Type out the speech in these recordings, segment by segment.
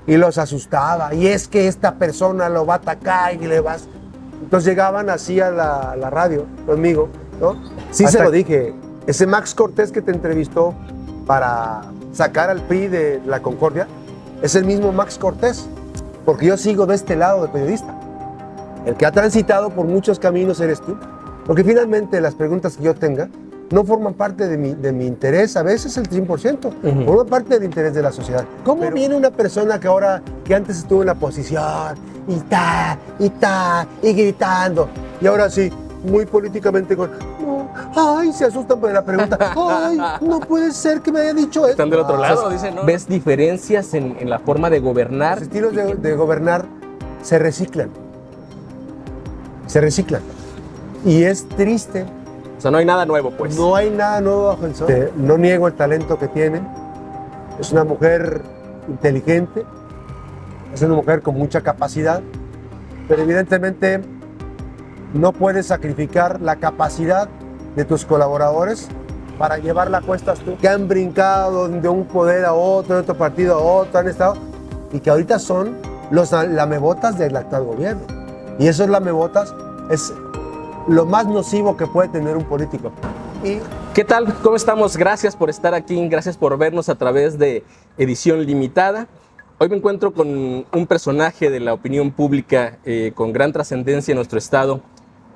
Y los asustaba, y es que esta persona lo va a atacar y le vas... Entonces llegaban así a la radio conmigo, ¿no? Sí, hasta se lo dije, ese Max Cortés que te entrevistó para sacar al PRI de la Concordia, es el mismo Max Cortés, porque yo sigo de este lado de periodista. El que ha transitado por muchos caminos eres tú, porque finalmente las preguntas que yo tenga no forman parte de mi interés, a veces el 100%, forman parte del interés de la sociedad. ¿Cómo viene una persona que antes estuvo en la posición y gritando, y ahora sí, muy políticamente se asustan por la pregunta, ay, no puede ser que me haya dicho esto. Están del otro lado, dicen, ¿no? ¿Ves diferencias en la forma de gobernar? Los estilos de gobernar se reciclan. Y es triste. O sea, no hay nada nuevo, pues. No hay nada nuevo bajo el sol. No niego el talento que tiene. Es una mujer inteligente. Es una mujer con mucha capacidad. Pero evidentemente no puedes sacrificar la capacidad de tus colaboradores para llevarla a cuestas tú. Que han brincado de un poder a otro, de otro partido a otro, han estado. Y que ahorita son los lamebotas del actual gobierno. Y esos lamebotas es lo más nocivo que puede tener un político. ¿Qué tal? ¿Cómo estamos? Gracias por estar aquí, gracias por vernos a través de Edición Limitada. Hoy me encuentro con un personaje de la opinión pública con gran trascendencia en nuestro estado,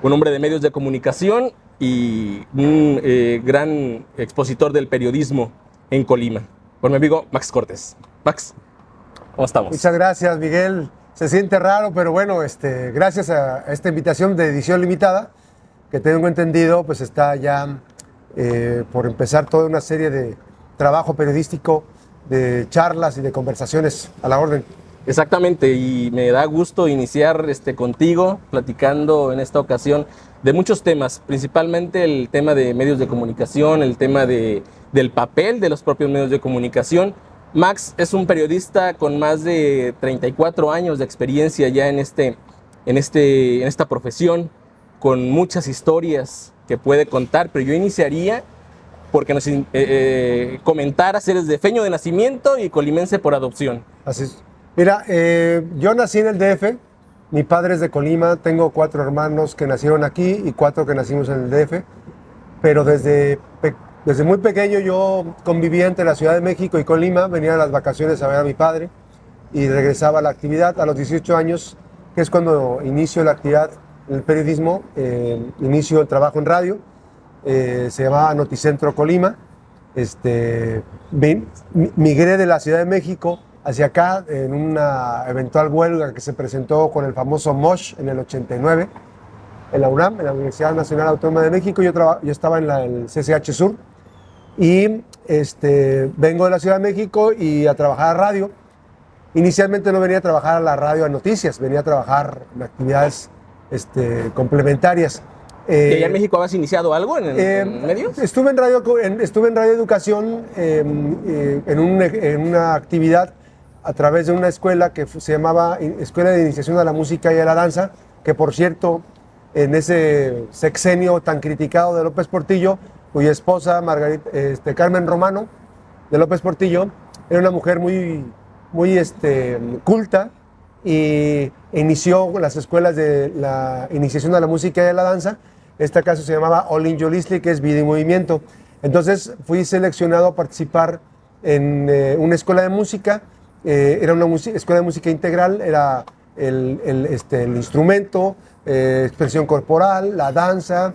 un hombre de medios de comunicación y un gran expositor del periodismo en Colima, por mi amigo Max Cortés. Max, ¿cómo estamos? Muchas gracias, Miguel. Se siente raro, pero bueno, gracias a esta invitación de Edición Limitada, que tengo entendido, pues está ya por empezar toda una serie de trabajo periodístico, de charlas y de conversaciones a la orden. Exactamente, y me da gusto iniciar contigo, platicando en esta ocasión de muchos temas, principalmente el tema de medios de comunicación, el tema del papel de los propios medios de comunicación. Max es un periodista con más de 34 años de experiencia ya en esta profesión, con muchas historias que puede contar, pero yo iniciaría porque nos comentaras, eres de feño de nacimiento y colimense por adopción. Así es. Mira, yo nací en el DF, mi padre es de Colima, tengo 4 hermanos que nacieron aquí y 4 que nacimos en el DF, pero desde muy pequeño yo convivía entre la Ciudad de México y Colima, venía a las vacaciones a ver a mi padre y regresaba a la actividad. A los 18 años, que es cuando inicio la actividad en el periodismo, inicio el trabajo en radio, se llamaba Noticentro Colima. Migré de la Ciudad de México hacia acá en una eventual huelga que se presentó con el famoso MOSH en el 89, en la UNAM, en la Universidad Nacional Autónoma de México. Yo estaba en el CCH Sur y vengo de la Ciudad de México y a trabajar a radio. Inicialmente no venía a trabajar a la radio a noticias, venía a trabajar en actividades complementarias. ¿Y allá en México habías iniciado algo en medios? Estuve en Radio Educación en una actividad a través de una escuela que se llamaba Escuela de Iniciación a la Música y a la Danza, que por cierto, en ese sexenio tan criticado de López Portillo, cuya esposa, Carmen Romano de López Portillo, era una mujer muy culta y inició las escuelas de la iniciación a la música y a la danza. Este caso se llamaba Olin Yolisli, que es vida y movimiento. Entonces fui seleccionado a participar en una escuela de música. Era una escuela de música integral, era el instrumento, expresión corporal, la danza,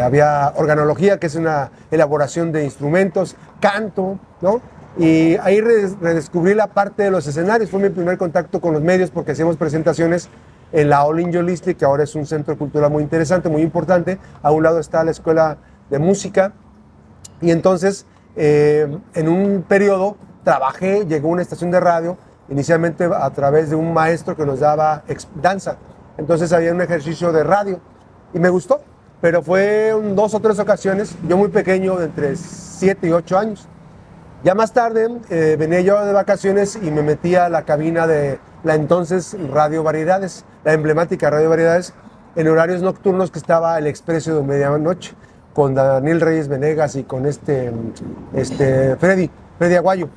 había organología, que es una elaboración de instrumentos, canto, ¿no? Y ahí redescubrí la parte de los escenarios. Fue mi primer contacto con los medios porque hacíamos presentaciones en la Olin Yolisli, que ahora es un centro cultural muy interesante, muy importante. A un lado está la escuela de música. Y entonces, en un periodo, llegó una estación de radio, inicialmente a través de un maestro que nos daba danza. Entonces había un ejercicio de radio y me gustó, pero fue 2 o 3 ocasiones, yo muy pequeño, de entre 7 y 8 años. Ya más tarde venía yo de vacaciones y me metí a la cabina de la entonces Radio Variedades, la emblemática Radio Variedades, en horarios nocturnos que estaba el Expreso de Medianoche, con Daniel Reyes Venegas y con Freddy Aguayo.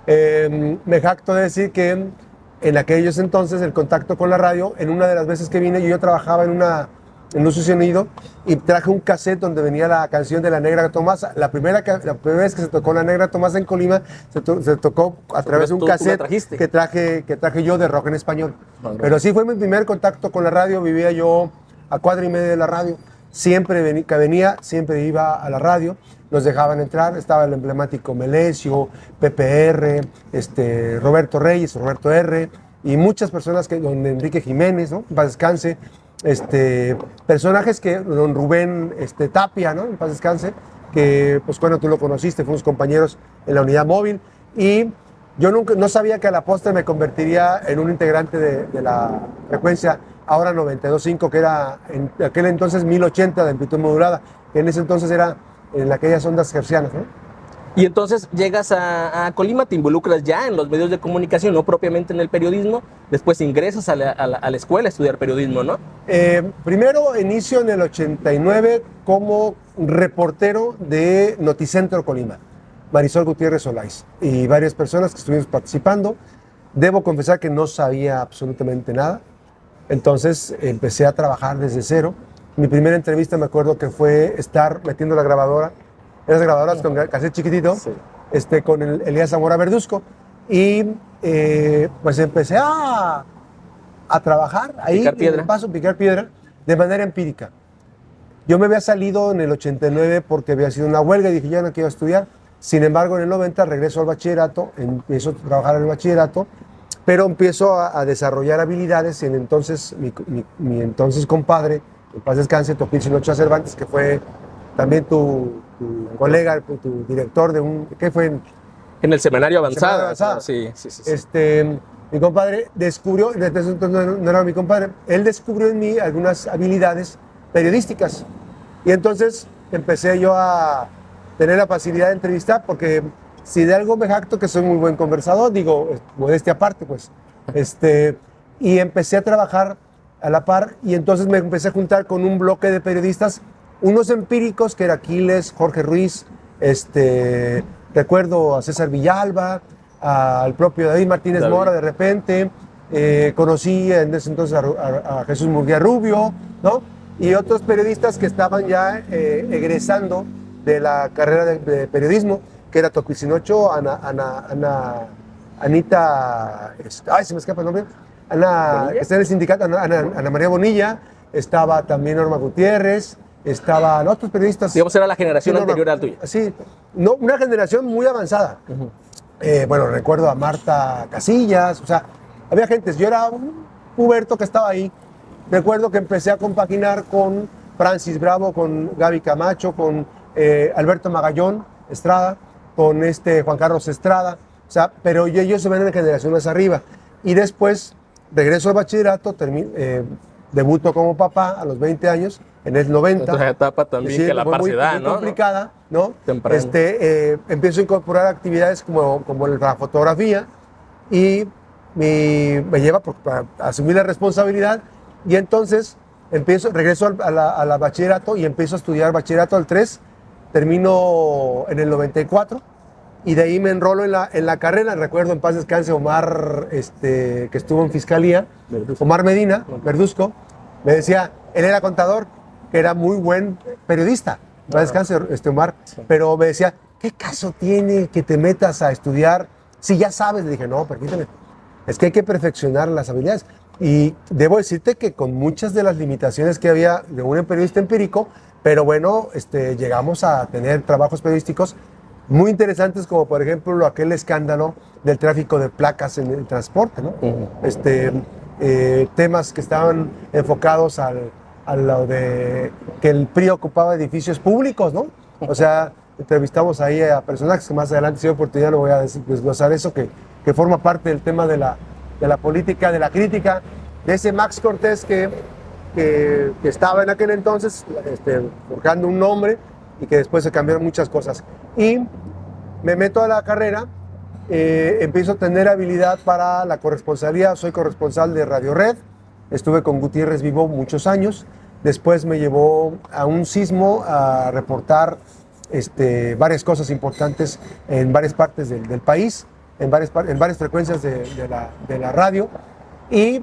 Me jacto de decir que en aquellos entonces el contacto con la radio, en una de las veces que vine, yo trabajaba en un sonido y traje un cassette donde venía la canción de La Negra Tomasa. La primera vez que se tocó La Negra Tomasa en Colima se tocó a través de un cassette que traje yo de rock en español. Pero sí fue mi primer contacto con la radio. Vivía yo a cuadra y media de la radio. Siempre siempre iba a la radio. Nos dejaban entrar, estaba el emblemático Melesio, PPR, Roberto Reyes, Roberto R, y muchas personas, don Enrique Jiménez, ¿no? En paz descanse, personajes que, don Rubén Tapia, ¿no? En paz descanse, que pues bueno, tú lo conociste, fuimos compañeros en la unidad móvil, y yo no sabía que a la postre me convertiría en un integrante de la frecuencia ahora 92.5, que era en aquel entonces 1080 de amplitud modulada, que en ese entonces era en aquellas ondas hercianas, ¿no? Y entonces llegas a Colima, te involucras ya en los medios de comunicación, no propiamente en el periodismo, después ingresas a la escuela a estudiar periodismo, ¿no? Primero inicio en el 89 como reportero de Noticentro Colima, Marisol Gutiérrez Olaiz, y varias personas que estuvimos participando. Debo confesar que no sabía absolutamente nada, entonces empecé a trabajar desde cero. Mi primera entrevista me acuerdo que fue estar metiendo la grabadora, esas grabadoras con cassette chiquitito, sí, con Elías Zamora Verduzco, y pues empecé a trabajar ahí, picar piedra, de manera empírica. Yo me había salido en el 89 porque había sido una huelga y dije, ya no quiero estudiar. Sin embargo, en el 90 regreso al bachillerato, empiezo a trabajar en el bachillerato, pero empiezo a desarrollar habilidades. En entonces, mi entonces compadre, en paz descanse, Topil Sinocha Cervantes, que fue también tu colega, tu director de ¿qué fue? En el Semanario Avanzada. Sí. Mi compadre descubrió, entonces no era mi compadre, él descubrió en mí algunas habilidades periodísticas. Y entonces empecé yo a tener la facilidad de entrevistar, porque si de algo me jacto que soy muy buen conversador, digo, modestia aparte, pues. Y empecé a trabajar a la par, y entonces me empecé a juntar con un bloque de periodistas, unos empíricos, que era Aquiles, Jorge Ruiz, recuerdo a César Villalba, al propio David Martínez Mora de repente, conocí en ese entonces a Jesús Murguía Rubio, ¿no? Y otros periodistas que estaban ya egresando de la carrera de periodismo, que era Toquicinocho, Anita, ay, se me escapa el nombre, Ana, que está en el sindicato, Ana María Bonilla, estaba también Norma Gutiérrez, estaban otros periodistas. Digamos, era la generación anterior a la tuya. Sí, no, una generación muy avanzada. Bueno, recuerdo a Marta Casillas, o sea, había gente. Yo era un puberto que estaba ahí. Recuerdo que empecé a compaginar con Francis Bravo, con Gaby Camacho, con Alberto Magallón Estrada, con Juan Carlos Estrada, o sea, pero ellos se ven en generaciones arriba. Y después regreso al bachillerato, debuto como papá a los 20 años, en el 90. Otra etapa también, que la par se da, ¿no? Complicada, ¿no? Temprano. Empiezo a incorporar actividades como la fotografía, y me lleva para asumir la responsabilidad, y entonces regreso a la bachillerato y empiezo a estudiar bachillerato al 3, termino en el 94, y de ahí me enrolo en la carrera. Recuerdo, en paz descanse, Omar, que estuvo en Fiscalía, Omar Medina, Verduzco, me decía, él era contador, que era muy buen periodista, en paz descanse, Omar, pero me decía, ¿qué caso tiene que te metas a estudiar si ya sabes? Le dije, no, permíteme, es que hay que perfeccionar las habilidades. Y debo decirte que con muchas de las limitaciones que había de un periodista empírico, pero bueno, llegamos a tener trabajos periodísticos muy interesantes, como por ejemplo aquel escándalo del tráfico de placas en el transporte, ¿no? Temas que estaban enfocados a lo de que el PRI ocupaba edificios públicos, ¿no? O sea, entrevistamos ahí a personajes que más adelante, si hay oportunidad, lo voy a desglosar eso, que forma parte del tema de la política, de la crítica, de ese Max Cortés que estaba en aquel entonces forjando un nombre, y que después se cambiaron muchas cosas. Y me meto a la carrera, empiezo a tener habilidad para la corresponsalía, soy corresponsal de Radio Red, estuve con Gutiérrez Vivo muchos años, después me llevó a un sismo a reportar varias cosas importantes en varias partes del país, en varias frecuencias de la radio, y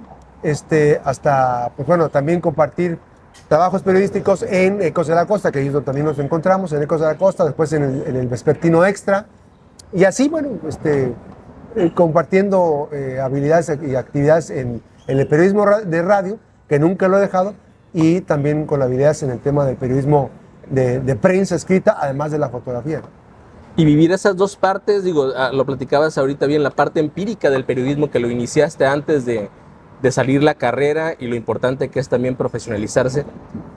hasta, pues bueno, también compartir trabajos periodísticos en Ecos de la Costa, que es donde también nos encontramos, en Ecos de la Costa, después en el Vespertino Extra, y así, bueno, compartiendo habilidades y actividades en el periodismo de radio, que nunca lo he dejado, y también con habilidades en el tema del periodismo de prensa escrita, además de la fotografía. Y vivir esas dos partes, digo, lo platicabas ahorita bien, la parte empírica del periodismo que lo iniciaste antes de salir la carrera y lo importante que es también profesionalizarse,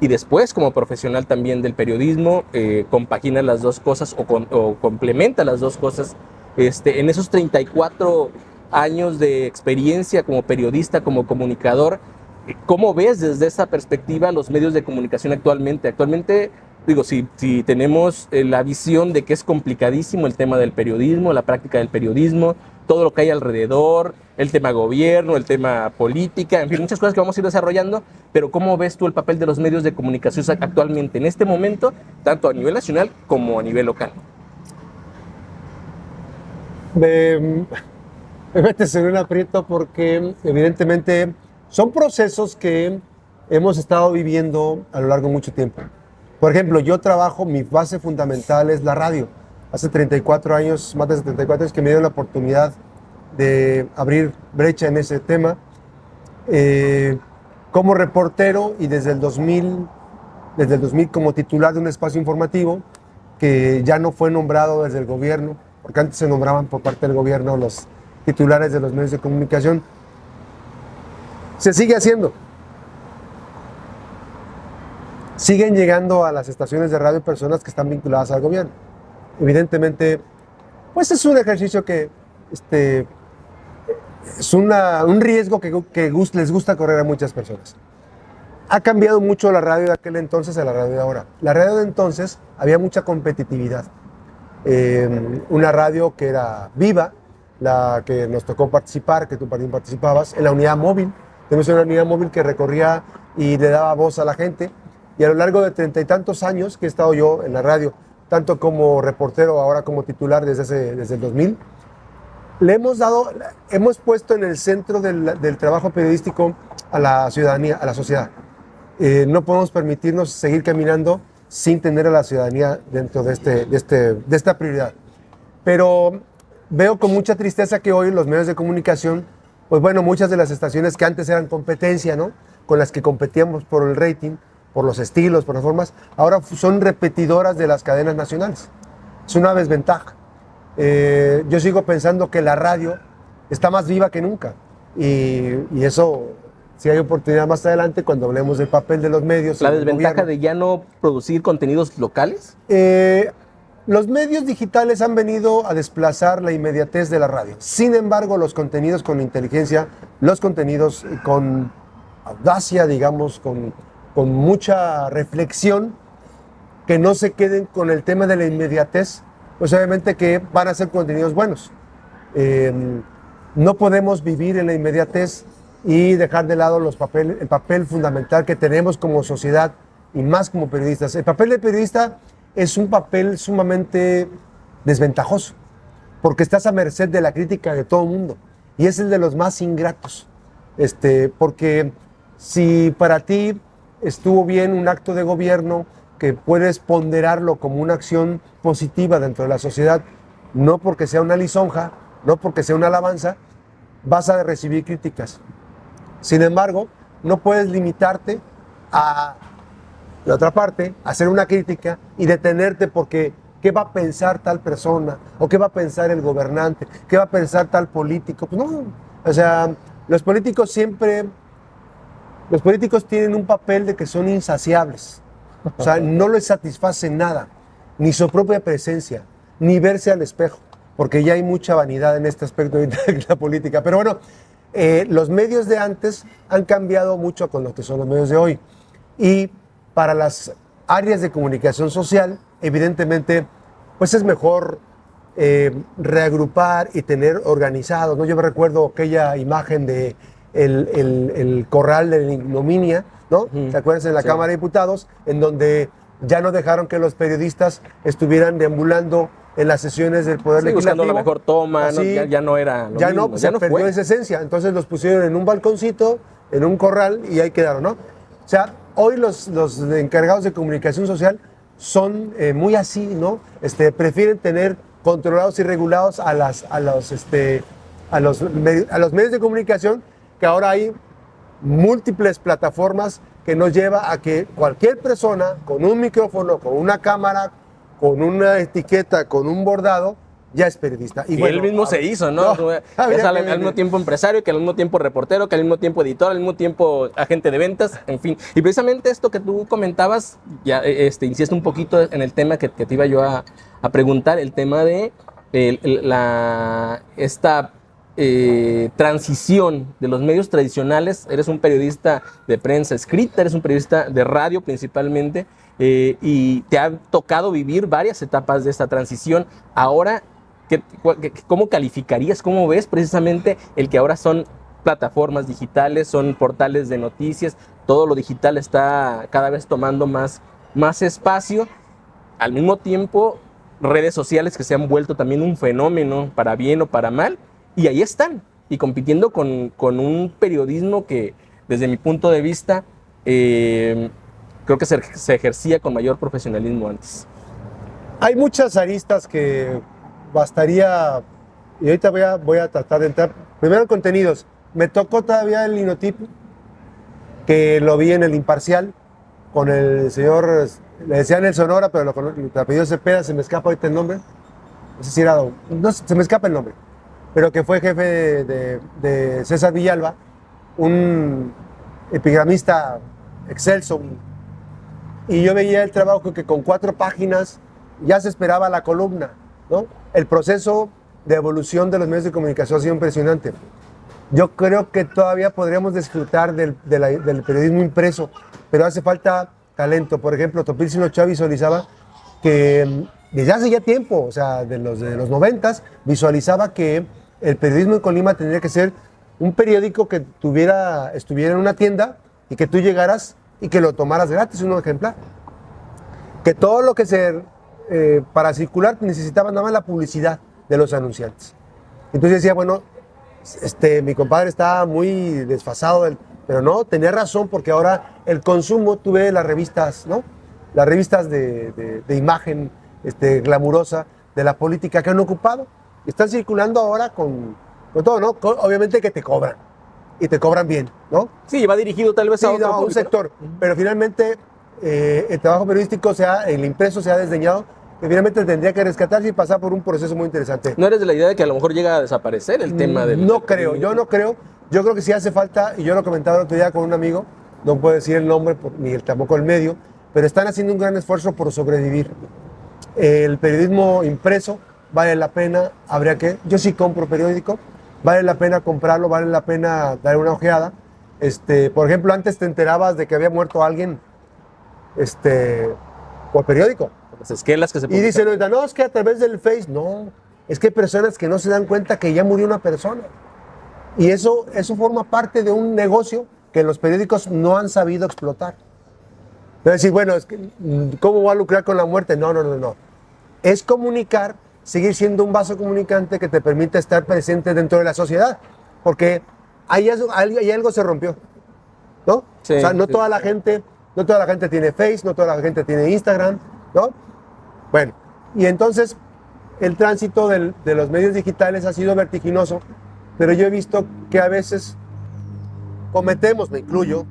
y después como profesional también del periodismo, compagina las dos cosas o complementa las dos cosas. En esos 34 años de experiencia como periodista, como comunicador, ¿cómo ves desde esa perspectiva los medios de comunicación actualmente? Actualmente, digo, si tenemos la visión de que es complicadísimo el tema del periodismo, la práctica del periodismo, todo lo que hay alrededor, el tema gobierno, el tema política, en fin, muchas cosas que vamos a ir desarrollando, pero ¿cómo ves tú el papel de los medios de comunicación actualmente en este momento, tanto a nivel nacional como a nivel local? Me metes en un aprieto porque evidentemente son procesos que hemos estado viviendo a lo largo de mucho tiempo. Por ejemplo, yo trabajo, mi base fundamental es la radio. Hace 34 años, más de 34 años, que me dieron la oportunidad de abrir brecha en ese tema. Como reportero y desde el 2000 como titular de un espacio informativo que ya no fue nombrado desde el gobierno, porque antes se nombraban por parte del gobierno los titulares de los medios de comunicación. Se sigue haciendo. Siguen llegando a las estaciones de radio personas que están vinculadas al gobierno. Evidentemente, pues es un ejercicio que es un riesgo que les gusta correr a muchas personas. Ha cambiado mucho la radio de aquel entonces a la radio de ahora. La radio de entonces había mucha competitividad. Una radio que era viva, la que nos tocó participar, que tú también participabas, en la unidad móvil. Tenemos una unidad móvil que recorría y le daba voz a la gente. Y a lo largo de 30 y tantos años que he estado yo en la radio, tanto como reportero, ahora como titular desde el 2000, hemos puesto en el centro del trabajo periodístico a la ciudadanía, a la sociedad. No podemos permitirnos seguir caminando sin tener a la ciudadanía dentro de esta prioridad. Pero veo con mucha tristeza que hoy los medios de comunicación, pues bueno, muchas de las estaciones que antes eran competencia, ¿no?, con las que competíamos por el rating, por los estilos, por las formas, ahora son repetidoras de las cadenas nacionales. Es una desventaja. Yo sigo pensando que la radio está más viva que nunca, y eso, si hay oportunidad más adelante, cuando hablemos del papel de los medios. ¿La desventaja de ya no producir contenidos locales? Los medios digitales han venido a desplazar la inmediatez de la radio. Sin embargo, los contenidos con inteligencia, los contenidos con audacia, digamos, con mucha reflexión, que no se queden con el tema de la inmediatez, pues obviamente que van a ser contenidos buenos. No podemos vivir en la inmediatez y dejar de lado el papel fundamental que tenemos como sociedad y más como periodistas. El papel de periodista es un papel sumamente desventajoso, porque estás a merced de la crítica de todo el mundo, y es el de los más ingratos, porque si para ti estuvo bien un acto de gobierno que puedes ponderarlo como una acción positiva dentro de la sociedad, no porque sea una lisonja, no porque sea una alabanza, vas a recibir críticas. Sin embargo, no puedes limitarte a la otra parte, hacer una crítica y detenerte porque ¿qué va a pensar tal persona? ¿O qué va a pensar el gobernante? ¿Qué va a pensar tal político? Pues no, o sea, los políticos tienen un papel de que son insaciables. O sea, no les satisface nada, ni su propia presencia, ni verse al espejo, porque ya hay mucha vanidad en este aspecto de la política. Pero bueno, los medios de antes han cambiado mucho con lo que son los medios de hoy. Y para las áreas de comunicación social, evidentemente, pues es mejor reagrupar y tener organizados, ¿no? Yo me recuerdo aquella imagen de el corral de la ignominia, ¿no? ¿Te acuerdas en la Sí. Cámara de Diputados? En donde ya no dejaron que los periodistas estuvieran deambulando en las sesiones del Poder Sí, Legislativo. buscando la mejor toma, ¿no? Así, Ya no era lo ya mismo, no, pues, se perdió fue. esa esencia. Entonces los pusieron en un balconcito, en un corral y ahí quedaron, ¿no? O sea, hoy los encargados de comunicación social son muy así, ¿no? Prefieren tener controlados y regulados a los medios de comunicación, que ahora hay múltiples plataformas que nos lleva a que cualquier persona con un micrófono, con una cámara, con una etiqueta, con un bordado, ya es periodista. Y él mismo se hizo, ¿no? Es al mismo tiempo empresario, que al mismo tiempo reportero, que al mismo tiempo editor, al mismo tiempo agente de ventas, en fin. Y precisamente esto que tú comentabas, ya insiste un poquito en el tema que te iba yo a preguntar, el tema de esta transición de los medios tradicionales. Eres un periodista de prensa escrita, eres un periodista de radio principalmente, y te ha tocado vivir varias etapas de esta transición. Ahora, ¿cómo calificarías, cómo ves precisamente el que ahora son plataformas digitales, son portales de noticias, todo lo digital está cada vez tomando más espacio, al mismo tiempo redes sociales que se han vuelto también un fenómeno para bien o para mal, y ahí están, y compitiendo con un periodismo que desde mi punto de vista creo que se ejercía con mayor profesionalismo antes? Hay muchas aristas que bastaría, y ahorita voy a tratar de entrar. Primero en contenidos. Me tocó todavía el linotipo, que lo vi en el Imparcial, con el señor, le decían el Sonora, pero el apellido Cepeda, se me escapa ahorita el nombre. No sé si era, no, se me escapa el nombre, pero que fue jefe de César Villalba, un epigramista excelso. Y yo veía el trabajo que con 4 páginas ya se esperaba la columna, ¿no? El proceso de evolución de los medios de comunicación ha sido impresionante. Yo creo que todavía podríamos disfrutar del periodismo impreso, pero hace falta talento. Por ejemplo, Topilcio Chá visualizaba que desde hace ya tiempo, o sea, de los 90s, visualizaba que el periodismo en Colima tendría que ser un periódico que estuviera en una tienda y que tú llegaras y que lo tomaras gratis, un ejemplar. Que todo lo que para circular necesitaba nada más la publicidad de los anunciantes. Entonces decía, bueno, mi compadre está muy desfasado, pero no, tenía razón, porque ahora el consumo, tú ves las revistas, ¿no? Las revistas de imagen glamurosa de la política que han ocupado, están circulando ahora con todo, ¿no? Obviamente que te cobran, y te cobran bien, ¿no? Sí, va dirigido tal vez a otro un público, sector, pero finalmente el trabajo periodístico, el impreso, se ha desdeñado, que finalmente tendría que rescatarse y pasar por un proceso muy interesante. ¿No eres de la idea de que a lo mejor llega a desaparecer el tema del... No creo, yo no creo. Yo creo que sí hace falta, y yo lo comentaba el otro día con un amigo, no puedo decir el nombre ni tampoco el medio, pero están haciendo un gran esfuerzo por sobrevivir. El periodismo impreso vale la pena, yo sí compro periódico, vale la pena comprarlo, vale la pena dar una ojeada. Por ejemplo, antes te enterabas de que había muerto alguien por periódico. Las esquelas que se Y publican. dicen ahorita, no, es que a través del Face, no, es que hay personas que no se dan cuenta que ya murió una persona. Y eso forma parte de un negocio que los periódicos no han sabido explotar. Es decir, bueno, ¿cómo va a lucrar con la muerte? No. Es comunicar, seguir siendo un vaso comunicante que te permite estar presente dentro de la sociedad. Porque ahí algo se rompió, ¿no? Sí, o sea, no sí, toda la gente tiene Face, no toda la gente tiene Instagram, ¿no? Bueno, y entonces el tránsito de los medios digitales ha sido vertiginoso, pero yo he visto que a veces cometemos, me incluyo,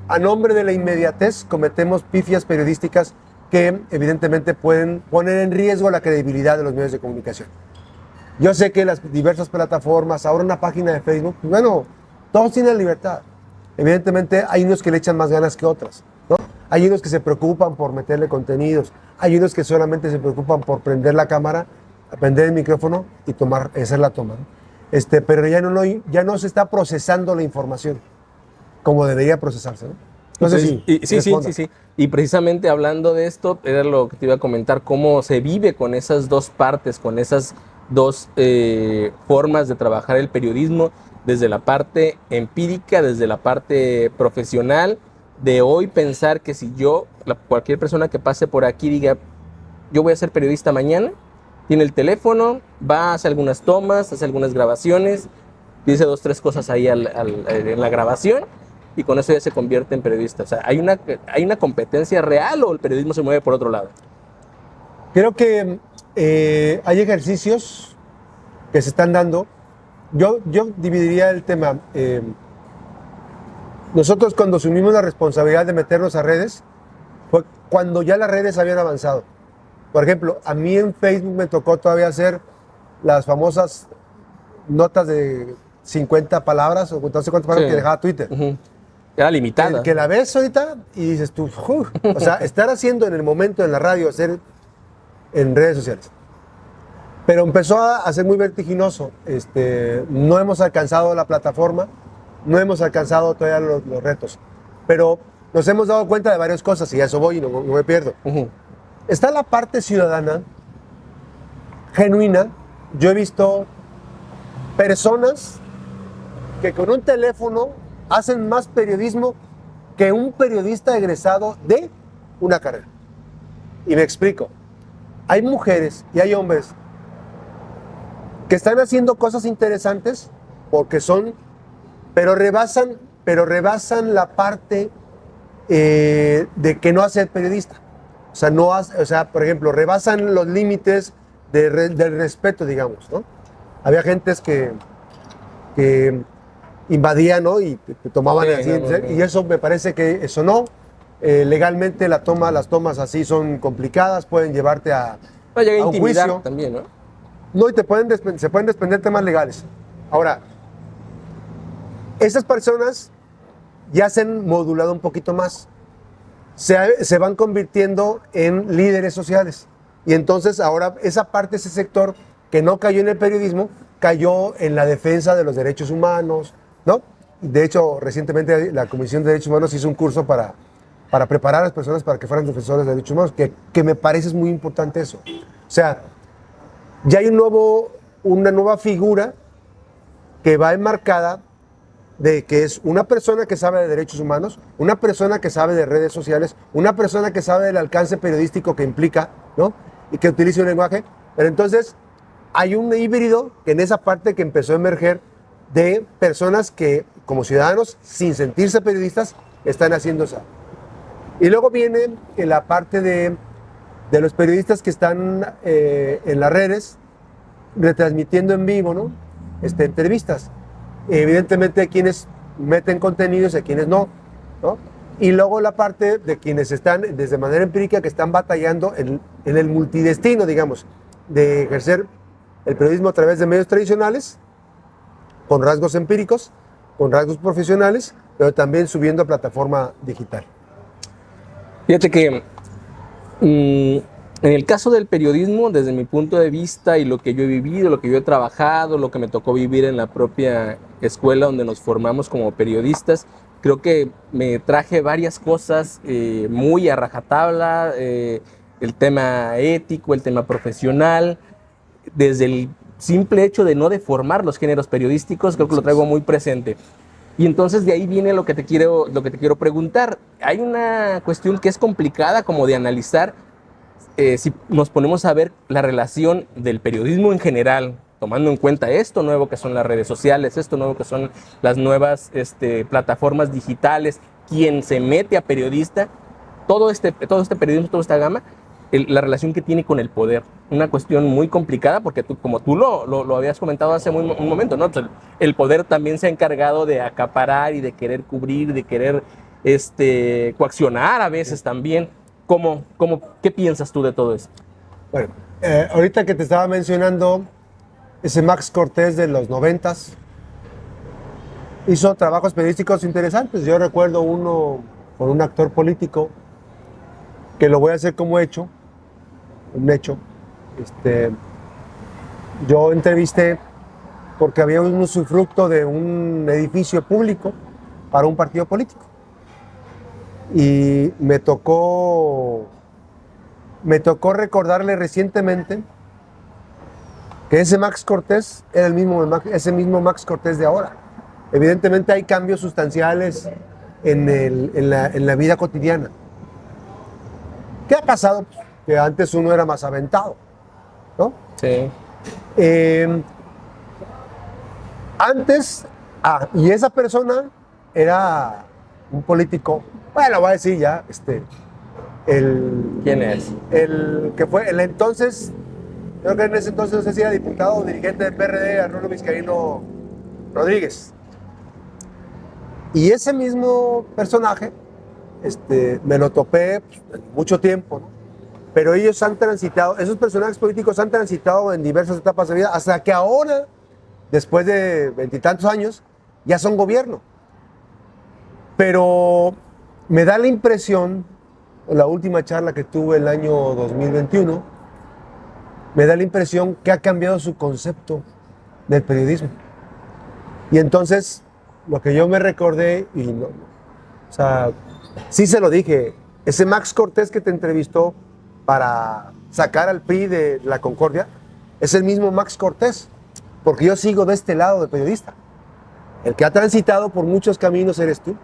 a nombre de la inmediatez, cometemos pifias periodísticas que evidentemente pueden poner en riesgo la credibilidad de los medios de comunicación. Yo sé que las diversas plataformas, ahora una página de Facebook, bueno, todos tienen libertad. Evidentemente hay unos que le echan más ganas que otras, ¿no? Hay unos que se preocupan por meterle contenidos, hay unos que solamente se preocupan por prender la cámara, prender el micrófono y hacer la toma, ¿no? Pero ya no se está procesando la información como debería procesarse, ¿no? Entonces, sí. Y precisamente hablando de esto, era lo que te iba a comentar, cómo se vive con esas dos partes, con esas dos formas de trabajar el periodismo. desde la parte empírica, desde la parte profesional, de hoy pensar que si cualquier persona que pase por aquí diga, yo voy a ser periodista mañana, tiene el teléfono, va, hace algunas tomas, hace algunas grabaciones, dice 2, 3 cosas ahí en la grabación y con eso ya se convierte en periodista. O sea, ¿hay una competencia real o el periodismo se mueve por otro lado? Creo que hay ejercicios que se están dando. Yo dividiría el tema. Nosotros cuando asumimos la responsabilidad de meternos a redes, fue cuando ya las redes habían avanzado. Por ejemplo, a mí en Facebook me tocó todavía hacer las famosas notas de 50 palabras o no sé cuántas palabras que dejaba Twitter. Era limitada. Que la ves ahorita y dices tú, o sea, estar haciendo en el momento en la radio, hacer en redes sociales. Pero empezó a ser muy vertiginoso. No hemos alcanzado la plataforma, no hemos alcanzado todavía los retos. Pero nos hemos dado cuenta de varias cosas y a eso voy y no me pierdo. Está la parte ciudadana, genuina. Yo he visto personas que con un teléfono hacen más periodismo que un periodista egresado de una carrera. Y me explico. Hay mujeres y hay hombres que están haciendo cosas interesantes porque pero rebasan la parte de que no hace el periodista. O sea, por ejemplo, rebasan los límites del respeto, digamos, ¿no? Había gentes que invadían, ¿no? Y te tomaban así, y eso me parece que eso no. Legalmente las tomas así son complicadas, pueden llevarte a un juicio también, ¿no? No, y se pueden desprender temas legales. Ahora, esas personas ya se han modulado un poquito más. Se van convirtiendo en líderes sociales. Y entonces ahora ese sector que no cayó en el periodismo, cayó en la defensa de los derechos humanos, ¿no? De hecho, recientemente la Comisión de Derechos Humanos hizo un curso para preparar a las personas para que fueran defensores de derechos humanos, que me parece es muy importante eso. O sea, ya hay una nueva figura que va enmarcada de que es una persona que sabe de derechos humanos, una persona que sabe de redes sociales, una persona que sabe del alcance periodístico que implica, ¿no? Y que utilice un lenguaje. Pero entonces hay un híbrido que en esa parte que empezó a emerger de personas que, como ciudadanos, sin sentirse periodistas, están haciendo eso. Y luego viene la parte de los periodistas que están en las redes, retransmitiendo en vivo, ¿no? Entrevistas. Evidentemente hay quienes meten contenidos y hay quienes no, ¿no? Y luego la parte de quienes están, desde manera empírica, que están batallando en el multidestino, digamos, de ejercer el periodismo a través de medios tradicionales, con rasgos empíricos, con rasgos profesionales, pero también subiendo a plataforma digital. Fíjate que en el caso del periodismo, desde mi punto de vista y lo que yo he vivido, lo que yo he trabajado, lo que me tocó vivir en la propia escuela donde nos formamos como periodistas, creo que me traje varias cosas muy a rajatabla, el tema ético, el tema profesional, desde el simple hecho de no deformar los géneros periodísticos, creo que lo traigo muy presente. Y entonces de ahí viene lo que te quiero preguntar. Hay una cuestión que es complicada como de analizar si nos ponemos a ver la relación del periodismo en general, tomando en cuenta esto nuevo que son las redes sociales, esto nuevo que son las nuevas plataformas digitales, quien se mete a periodista, todo este periodismo, toda esta gama, la relación que tiene con el poder. Una cuestión muy complicada porque como tú lo habías comentado hace un momento, ¿no? Entonces, el poder también se ha encargado de acaparar y de querer cubrir, de querer coaccionar a veces también. ¿Qué piensas tú de todo esto? Bueno, ahorita que te estaba mencionando, ese Max Cortés de los 90s hizo trabajos periodísticos interesantes. Yo recuerdo uno con un actor político, que lo voy a hacer como hecho, un hecho. Yo entrevisté porque había un usufructo de un edificio público para un partido político. Y me tocó recordarle recientemente que ese Max Cortés era ese mismo Max Cortés de ahora. evidentemente hay cambios sustanciales en la vida cotidiana. ¿Qué ha pasado? Pues, que antes uno era más aventado, ¿no? Sí. Antes, y esa persona era un político, bueno, voy a decir ya, ¿Quién es? el que fue el entonces, creo que en ese entonces no sé si era diputado o dirigente del PRD, Arnoldo Vizcaíno Rodríguez. Y ese mismo personaje, me lo topé pues, mucho tiempo, ¿no? Pero ellos han transitado, esos personajes políticos han transitado en diversas etapas de vida, hasta que ahora, después de veintitantos años, ya son gobierno. Pero me da la impresión, en la última charla que tuve el año 2021, me da la impresión que ha cambiado su concepto del periodismo. Y entonces, lo que yo me recordé, y no, o sea, sí se lo dije, ese Max Cortés que te entrevistó para sacar al PRI de la Concordia, es el mismo Max Cortés, porque yo sigo de este lado de periodista. El que ha transitado por muchos caminos eres tú.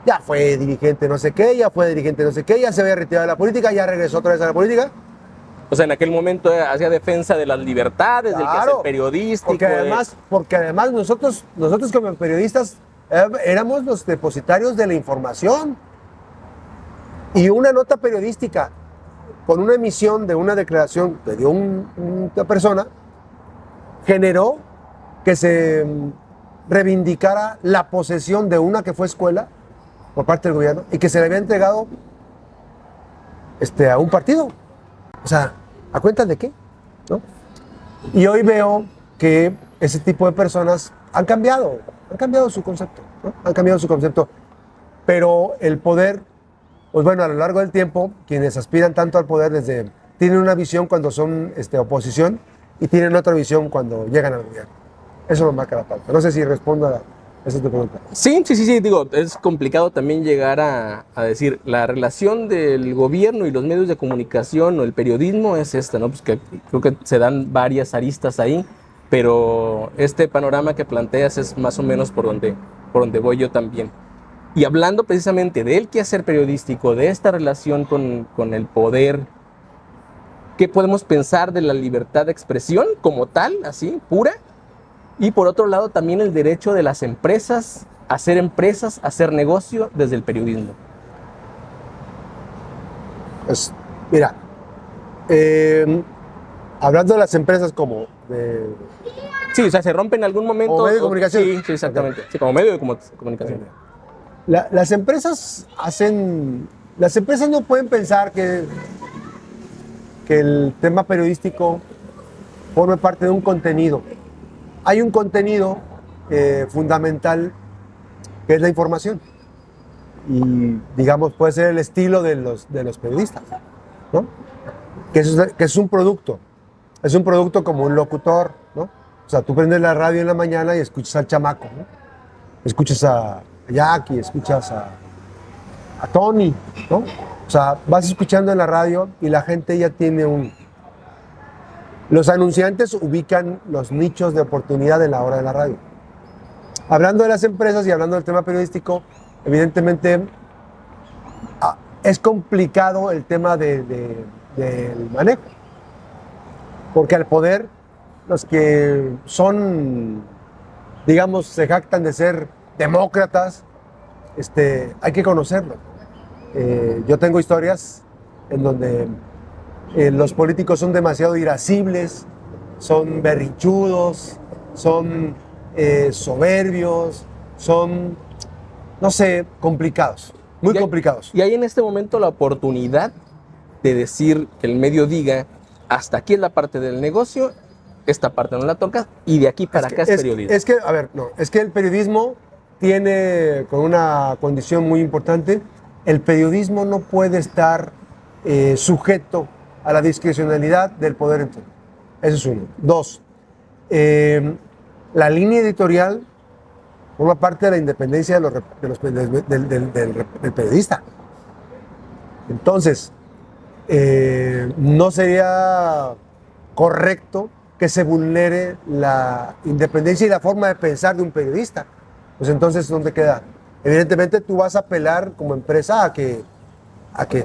Ya fue dirigente no sé qué, ya fue dirigente no sé qué, ya se había retirado de la política, ya regresó otra vez a la política. O sea, en aquel momento hacía defensa de las libertades, del quehacer periodístico. Porque además nosotros como periodistas éramos los depositarios de la información. Y una nota periodística con una emisión de una declaración que dio una persona generó que se reivindicara la posesión de una que fue escuela por parte del gobierno y que se le había entregado a un partido. O sea, ¿a cuenta de qué? ¿No? Y hoy veo que ese tipo de personas han cambiado su concepto, ¿no? Han cambiado su concepto. Pero el poder, pues bueno, a lo largo del tiempo, quienes aspiran tanto al poder tienen una visión cuando son oposición y tienen otra visión cuando llegan al gobierno. Eso me marca la pauta. No sé si respondo a esa tu pregunta. Sí, digo, es complicado también llegar a decir, la relación del gobierno y los medios de comunicación o el periodismo es esta, ¿no? Pues que creo que se dan varias aristas ahí, pero este panorama que planteas es más o menos por donde voy yo también. Y hablando precisamente del quehacer periodístico, de esta relación con el poder, ¿qué podemos pensar de la libertad de expresión como tal, así, pura? Y por otro lado también el derecho de las empresas, a hacer negocio desde el periodismo. Pues, mira, hablando de las empresas como Sí, o sea, se rompe en algún momento. como medio de comunicación. Sí, exactamente. Okay. Sí, como medio de comunicación. Las empresas no pueden pensar que el tema periodístico forme parte de un contenido. Hay un contenido fundamental que es la información. Y, digamos, puede ser el estilo de los periodistas, ¿no? Que es un producto. Es un producto como un locutor, ¿no? O sea, tú prendes la radio en la mañana y escuchas al chamaco, ¿no? Escuchas a Jackie, escuchas a Tony, ¿no? O sea, vas escuchando en la radio y la gente ya tiene Los anunciantes ubican los nichos de oportunidad en la hora de la radio. Hablando de las empresas y hablando del tema periodístico, evidentemente es complicado el tema del manejo. Porque al poder, los que son, digamos, se jactan de ser demócratas, hay que conocerlo. Yo tengo historias en donde los políticos son demasiado irascibles, son berrinchudos, son soberbios, son, no sé, complicados, muy complicados. Y hay en este momento la oportunidad de decir que el medio diga, hasta aquí es la parte del negocio, esta parte no la tocas, y de aquí para acá es periodismo. Es que el periodismo tiene con una condición muy importante, el periodismo no puede estar sujeto a la discrecionalidad del poder interno. Eso es uno. Dos, la línea editorial forma parte de la independencia del periodista. Entonces, no sería correcto que se vulnere la independencia y la forma de pensar de un periodista. pues entonces, ¿dónde queda? Evidentemente tú vas a apelar como empresa a que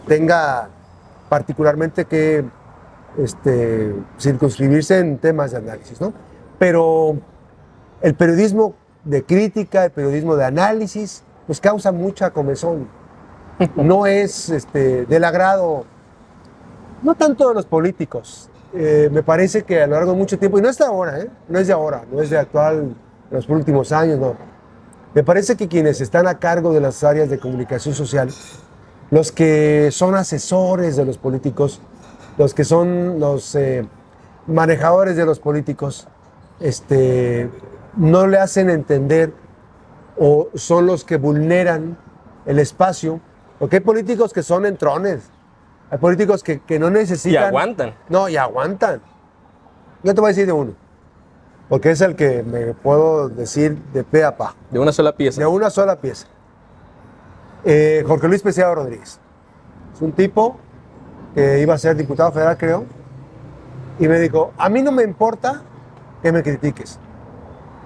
tenga particularmente que circunscribirse en temas de análisis, ¿no? Pero el periodismo de crítica, el periodismo de análisis, pues causa mucha comezón. No es del agrado, no tanto de los políticos. Me parece que a lo largo de mucho tiempo, y no es de ahora, no es de ahora, no es de actual, de los últimos años, no. Me parece que quienes están a cargo de las áreas de comunicación social, los que son asesores de los políticos, los que son los manejadores de los políticos, no le hacen entender o son los que vulneran el espacio, porque hay políticos que son entrones, hay políticos que no necesitan... Y aguantan. No, y aguantan. Yo te voy a decir de uno, porque es el que me puedo decir de pe a pa. De una sola pieza. De una sola pieza. Jorge Luis Preciado Rodríguez. Es un tipo que iba a ser diputado federal, creo, y me dijo, a mí no me importa que me critiques.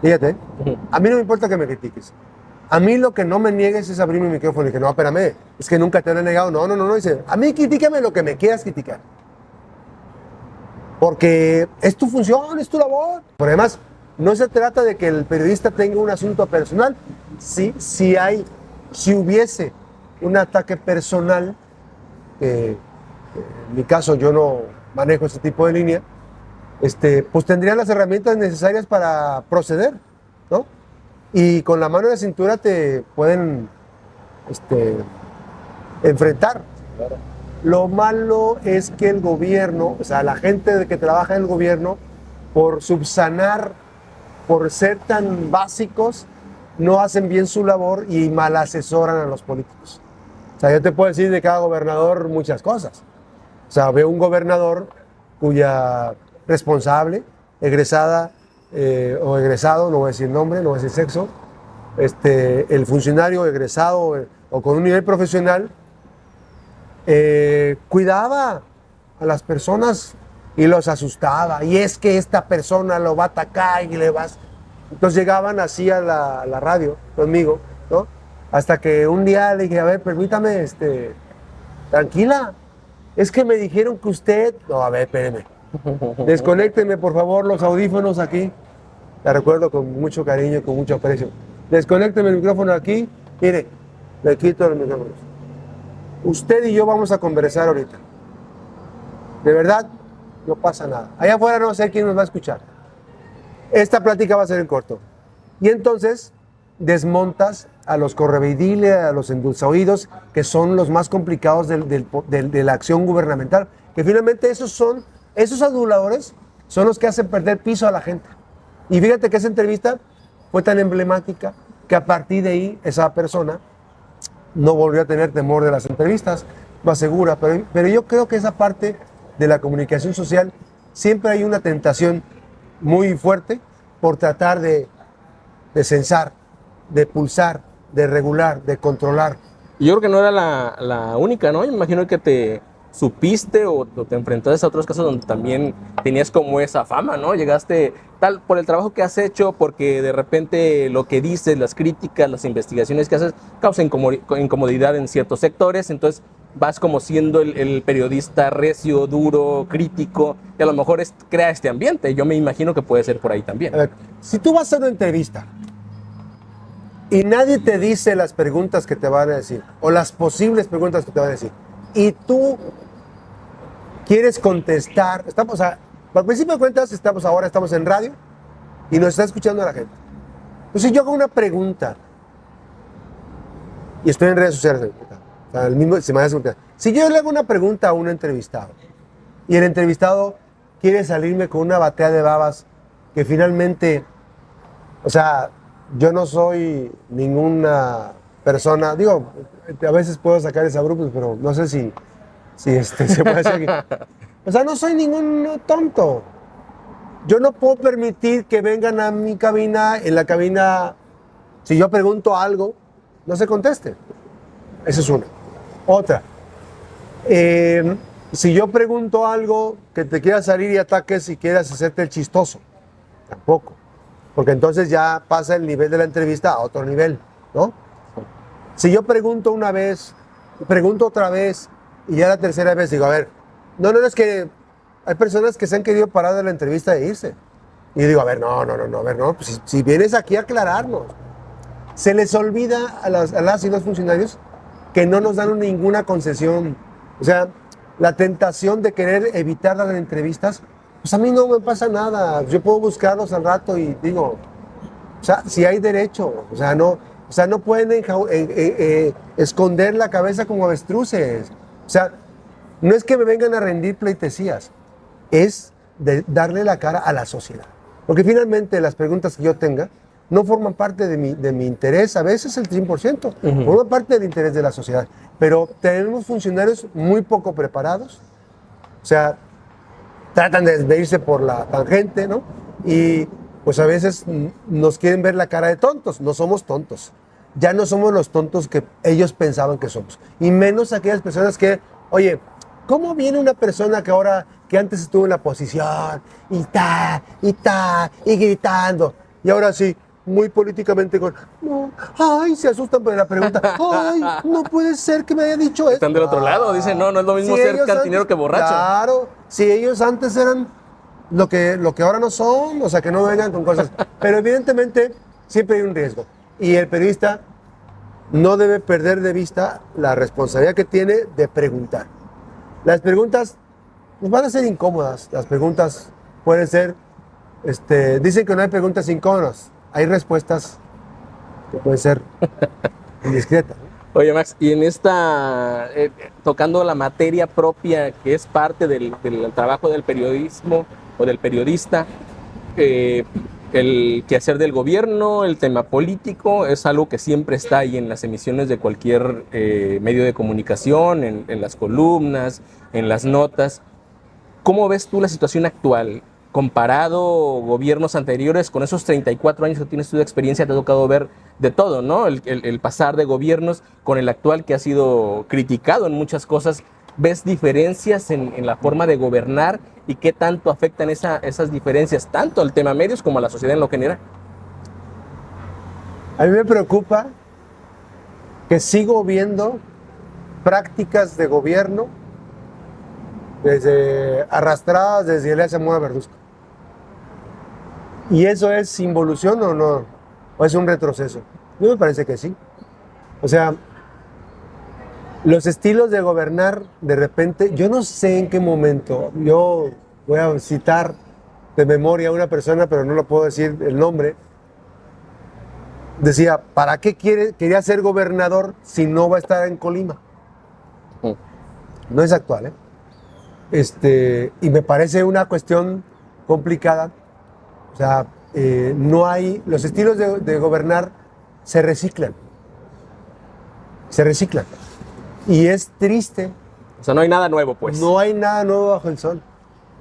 Fíjate, a mí no me importa que me critiques. A mí lo que no me niegues es abrir mi micrófono. Y dije, no, espérame, es que nunca te lo he negado. No. Dice, a mí critícame lo que me quieras criticar. Porque es tu función, es tu labor. Pero además, no se trata de que el periodista tenga un asunto personal. Si hubiese un ataque personal, en mi caso yo no manejo ese tipo de línea, pues tendrían las herramientas necesarias para proceder, ¿no? Y con la mano en la cintura te pueden enfrentar. Lo malo es que el gobierno, o sea, la gente que trabaja en el gobierno, por subsanar, por ser tan básicos, no hacen bien su labor y mal asesoran a los políticos. O sea, yo te puedo decir de cada gobernador muchas cosas. O sea, veo un gobernador cuya responsable, egresada o egresado, no voy a decir nombre, no voy a decir sexo, el funcionario egresado o con un nivel profesional, cuidaba a las personas y los asustaba. Y es que esta persona lo va a atacar y le vas... Entonces llegaban así a la radio conmigo, ¿no? Hasta que un día le dije, a ver, permítame, tranquila, es que me dijeron que usted... No, a ver, espéreme. Desconéctenme, por favor, los audífonos aquí. La recuerdo con mucho cariño y con mucho aprecio. Desconéctenme el micrófono aquí. Mire, le quito los micrófonos. Usted y yo vamos a conversar ahorita. De verdad, no pasa nada. Allá afuera no sé quién nos va a escuchar. Esta plática va a ser en corto. Y entonces desmontas a los correveidiles, a los endulzaoídos, que son los más complicados de la acción gubernamental. Que finalmente esos aduladores son los que hacen perder piso a la gente. Y fíjate que esa entrevista fue tan emblemática que a partir de ahí esa persona no volvió a tener temor de las entrevistas, más segura. Pero yo creo que esa parte de la comunicación social siempre hay una tentación muy fuerte por tratar de censar, de pulsar, de regular, de controlar. Y yo creo que no era la única, ¿no? Yo me imagino que te supiste o te enfrentaste a otros casos donde también tenías como esa fama, ¿no? Llegaste tal por el trabajo que has hecho, porque de repente lo que dices, las críticas, las investigaciones que haces causan incomodidad en ciertos sectores, entonces vas como siendo el periodista recio, duro, crítico, y a lo mejor crea este ambiente. Yo me imagino que puede ser por ahí también. A ver, si tú vas a una entrevista y nadie te dice las preguntas que te van a decir, o las posibles preguntas que te van a decir, y tú quieres contestar, al principio de cuentas ahora estamos en radio y nos está escuchando la gente. Entonces yo hago una pregunta y estoy en redes sociales. O sea, el mismo, si yo le hago una pregunta a un entrevistado y el entrevistado quiere salirme con una batea de babas que finalmente, o sea, yo no soy ninguna persona, digo, a veces puedo sacar exabruptos, pero no sé si se puede decir aquí. O sea, no soy ningún tonto. Yo no puedo permitir que vengan a mi cabina, en la cabina, si yo pregunto algo, no se conteste. Esa es una. Otra, si yo pregunto algo, que te quieras salir y ataques y quieras hacerte el chistoso. Tampoco. porque entonces ya pasa el nivel de la entrevista a otro nivel, ¿no? Si yo pregunto una vez, pregunto otra vez, y ya la tercera vez digo, a ver, no, es que hay personas que se han querido parar de la entrevista e irse. Y digo, a ver, no, a ver, no, pues si vienes aquí a aclararnos. Se les olvida a las y los funcionarios que no nos dan ninguna concesión. O sea, la tentación de querer evitar las entrevistas, pues a mí no me pasa nada. Yo puedo buscarlos al rato y digo, o sea, si hay derecho, o sea, no pueden esconder la cabeza como avestruces. O sea, no es que me vengan a rendir pleitesías, es de darle la cara a la sociedad. Porque finalmente las preguntas que yo tenga no forman parte de mi interés, a veces el 100%, forman parte del interés de la sociedad. Pero tenemos funcionarios muy poco preparados, o sea, tratan de irse por la tangente, ¿no? Y pues a veces nos quieren ver la cara de tontos. No somos tontos. Ya no somos los tontos que ellos pensaban que somos. Y menos aquellas personas que, oye, ¿cómo viene una persona que antes estuvo en la posición y gritando? Y ahora sí, muy políticamente se asustan por la pregunta. Ay, no puede ser que me haya dicho esto. Están del otro lado, dicen, no es lo mismo Si ser ellos cantinero que borracho. Claro, si ellos antes eran lo que ahora no son, o sea, que no vengan con cosas. Pero evidentemente siempre hay un riesgo. Y el periodista no debe perder de vista la responsabilidad que tiene de preguntar. Las preguntas pues, van a ser incómodas. Las preguntas pueden ser, dicen que no hay preguntas incómodas. Hay respuestas que pueden ser indiscretas. Oye, Max, y en esta, tocando la materia propia que es parte del trabajo del periodismo o del periodista, el quehacer del gobierno, el tema político, es algo que siempre está ahí en las emisiones de cualquier medio de comunicación, en las columnas, en las notas. ¿Cómo ves tú la situación actual? Comparado gobiernos anteriores, con esos 34 años que tienes tú de experiencia, te ha tocado ver de todo, ¿no? El pasar de gobiernos con el actual, que ha sido criticado en muchas cosas. ¿Ves diferencias en la forma de gobernar y qué tanto afectan esas diferencias, tanto al tema medios como a la sociedad en lo general? A mí me preocupa que sigo viendo prácticas de gobierno arrastradas desde Elías Zamora Verduzco. ¿Y eso es involución o no? ¿O es un retroceso? A mí me parece que sí. O sea, los estilos de gobernar, de repente, yo no sé en qué momento, yo voy a citar de memoria a una persona, pero no lo puedo decir el nombre, decía, ¿para qué quería ser gobernador si no va a estar en Colima? No es actual, y me parece una cuestión complicada. O sea, no hay, los estilos de gobernar se reciclan. Y es triste. O sea, no hay nada nuevo, pues. No hay nada nuevo bajo el sol.